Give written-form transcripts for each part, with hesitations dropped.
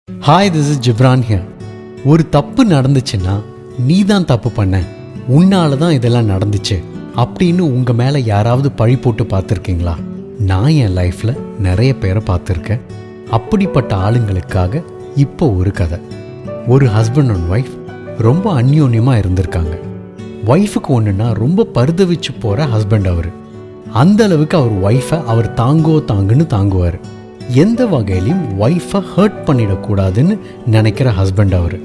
Hi, this is Ghibran here. ஒரு தப்பு நடந்துச்சுன்னா நீ தான் தப்பு பண்ண, உன்னால தான் இதெல்லாம் நடந்துச்சு அப்படின்னு உங்கள் மேலே யாராவது பழி போட்டு பார்த்துருக்கீங்களா? நான் என் லைஃப்பில் நிறைய பேரை பார்த்துருக்கேன். அப்படிப்பட்ட ஆளுங்களுக்காக இப்போ ஒரு கதை. ஒரு ஹஸ்பண்ட் அண்ட் ஒய்ஃப் ரொம்ப அந்யோன்யமாக இருந்திருக்காங்க. ஒய்ஃபுக்கு ஒன்றுனா ரொம்ப பரிதவிச்சு போகிற ஹஸ்பண்ட் அவர். அந்த அளவுக்கு அவர் ஒய்ஃபை அவர் தாங்குன்னு தாங்குவார். எந்த வகையிலையும் ஒய்ஃபை ஹர்ட் பண்ணிடக்கூடாதுன்னு நினைக்கிற ஹஸ்பண்ட் அவர்.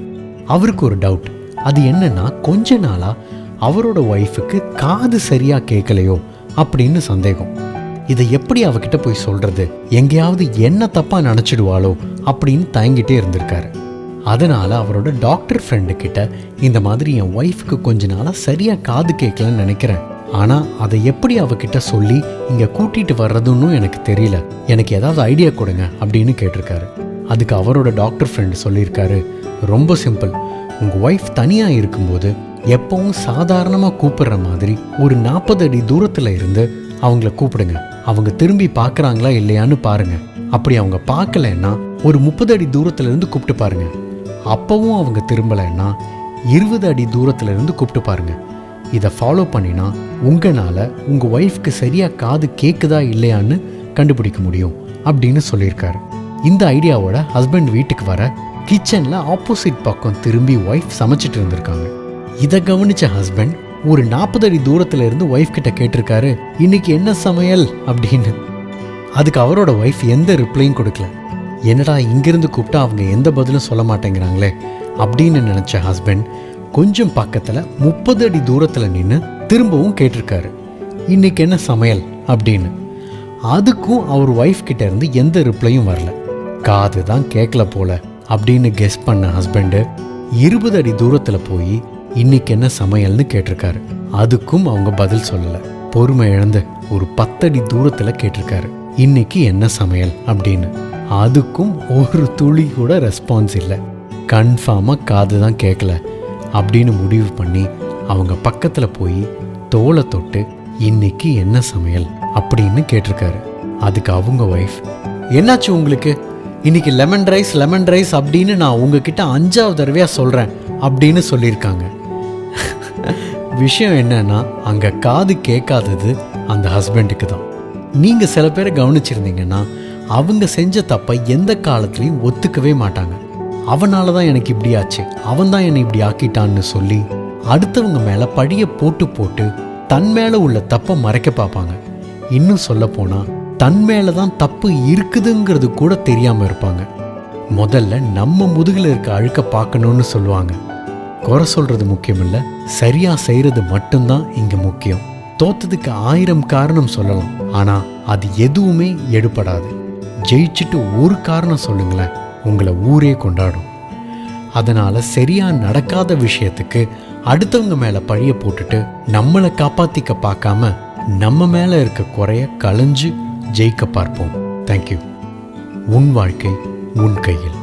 அவருக்கு ஒரு டவுட். அது என்னன்னா, கொஞ்ச நாளாக அவரோட ஒய்ஃபுக்கு காது சரியாக கேட்கலையோ அப்படின்னு சந்தேகம். இதை எப்படி அவகிட்ட போய் சொல்கிறது, எங்கேயாவது என்ன தப்பாக நினச்சிடுவாளோ அப்படின்னு தயங்கிட்டே இருந்திருக்காரு. அதனால் அவரோட டாக்டர் ஃப்ரெண்டு கிட்ட இந்த மாதிரி என் ஒய்ஃபுக்கு கொஞ்ச நாளாக சரியாக காது கேட்கலன்னு நினைக்கிறேன், ஆனால் அதை எப்படி அவகிட்ட சொல்லி இங்கே கூட்டிகிட்டு வர்றதுன்னு எனக்கு தெரியல, எனக்கு ஏதாவது ஐடியா கொடுங்க அப்படின்னு கேட்டிருக்காரு. அதுக்கு அவரோட டாக்டர் ஃப்ரெண்டு சொல்லியிருக்காரு, ரொம்ப சிம்பிள். உங்கள் ஒய்ஃப் தனியாக இருக்கும்போது எப்பவும் சாதாரணமாக கூப்பிடுற மாதிரி ஒரு 40 அடி தூரத்தில் இருந்து அவங்கள கூப்பிடுங்க. அவங்க திரும்பி பார்க்குறாங்களா இல்லையான்னு பாருங்க. அப்படி அவங்க பார்க்கலன்னா ஒரு 30 அடி தூரத்துலேருந்து கூப்பிட்டு பாருங்க. அப்பவும் அவங்க திரும்பலைன்னா 20 அடி தூரத்துலேருந்து கூப்பிட்டு பாருங்க. இதை ஃபாலோ பண்ணினா உங்களால் உங்கள் ஒய்ஃப்க்கு சரியாக காது கேட்குதா இல்லையான்னு கண்டுபிடிக்க முடியும் அப்படின்னு சொல்லியிருக்காரு. இந்த ஐடியாவோட ஹஸ்பண்ட் வீட்டுக்கு வர கிச்சனில் ஆப்போசிட் பக்கம் திரும்பி ஒய்ஃப் சமைச்சிட்டு இருந்திருக்காங்க. இதை கவனித்த ஹஸ்பண்ட் ஒரு 40 அடி தூரத்தில் இருந்து ஒய்ஃப் கிட்ட கேட்டிருக்காரு, இன்னைக்கு என்ன சமையல் அப்படின்னு. அதுக்கு அவரோட ஒய்ஃப் எந்த ரிப்ளையும் கொடுக்கல. என்னடா இங்கிருந்து கூப்பிட்டா அவங்க எந்த பதிலும் சொல்ல மாட்டேங்கிறாங்களே அப்படின்னு நினச்ச ஹஸ்பண்ட் கொஞ்சம் பக்கத்தில் 30 அடி தூரத்தில் நின்று திரும்பவும் கேட்டிருக்காரு, இன்னைக்கு என்ன சமையல் அப்படின்னு. அதுக்கும் அவர் ஒய்ஃப் கிட்ட இருந்து எந்த ரிப்ளையும் வரல. காது தான் கேட்கல போல அப்படின்னு கெஸ் பண்ண ஹஸ்பண்டு 20 அடி தூரத்தில் போய் இன்னைக்கு என்ன சமையல்னு கேட்டிருக்காரு. அதுக்கும் அவங்க பதில் சொல்லலை. பொறுமை இழந்து ஒரு 10 அடி தூரத்தில் கேட்டிருக்காரு, இன்னைக்கு என்ன சமையல் அப்படின்னு. அதுக்கும் ஒரு துளி கூட ரெஸ்பான்ஸ் இல்லை. கன்ஃபார்மாக காது தான் கேட்கல அப்படின்னு முடிவு பண்ணி அவங்க பக்கத்தில் போய் தோலை தொட்டு இன்னைக்கு என்ன சமையல் அப்படின்னு கேட்டிருக்காரு. அதுக்கு அவங்க ஒய்ஃப், என்னாச்சு உங்களுக்கு, இன்னைக்கு லெமன் ரைஸ் அப்படின்னு நான் உங்ககிட்ட 5வது தடவையாக சொல்கிறேன் அப்படின்னு சொல்லியிருக்காங்க. விஷயம் என்னன்னா, அங்கே காது கேட்காதது அந்த ஹஸ்பண்டுக்கு தான். நீங்கள் சில பேரை கவனிச்சிருந்தீங்கன்னா அவங்க செஞ்ச தப்பை எந்த காலத்துலையும் ஒத்துக்கவே மாட்டாங்க. அவனால தான் எனக்கு இப்படி ஆச்சு, அவன் தான் என்னை இப்படி ஆக்கிட்டான்னு சொல்லி அடுத்தவங்க மேலே பழிய போட்டு தன் மேலே உள்ள தப்பை மறைக்க பார்ப்பாங்க. இன்னும் சொல்ல போனால் தன் மேலே தான் தப்பு இருக்குதுங்கிறது கூட தெரியாமல் இருப்பாங்க. முதல்ல நம்ம முதுகில் இருக்க அழுக்க பார்க்கணும்னு சொல்லுவாங்க. குறை சொல்கிறது முக்கியம் இல்லை, சரியாக செய்கிறது மட்டும்தான் இங்கே முக்கியம். தோத்ததுக்கு 1000 காரணம் சொல்லலாம், ஆனால் அது எதுவுமே எடுபடாது. ஜெயிச்சுட்டு ஒரு காரணம் சொல்லுங்களேன், உங்களை ஊரே கொண்டாடும். அதனால் சரியாக நடக்காத விஷயத்துக்கு அடுத்தவங்க மேலே பழிய போட்டுட்டு நம்மளை காப்பாற்றிக்க பார்க்காம நம்ம மேலே இருக்க குறைய களைஞ்சு ஜெயிக்க பார்ப்போம். தேங்க்யூ. உன் வாழ்க்கை உன் கையில்.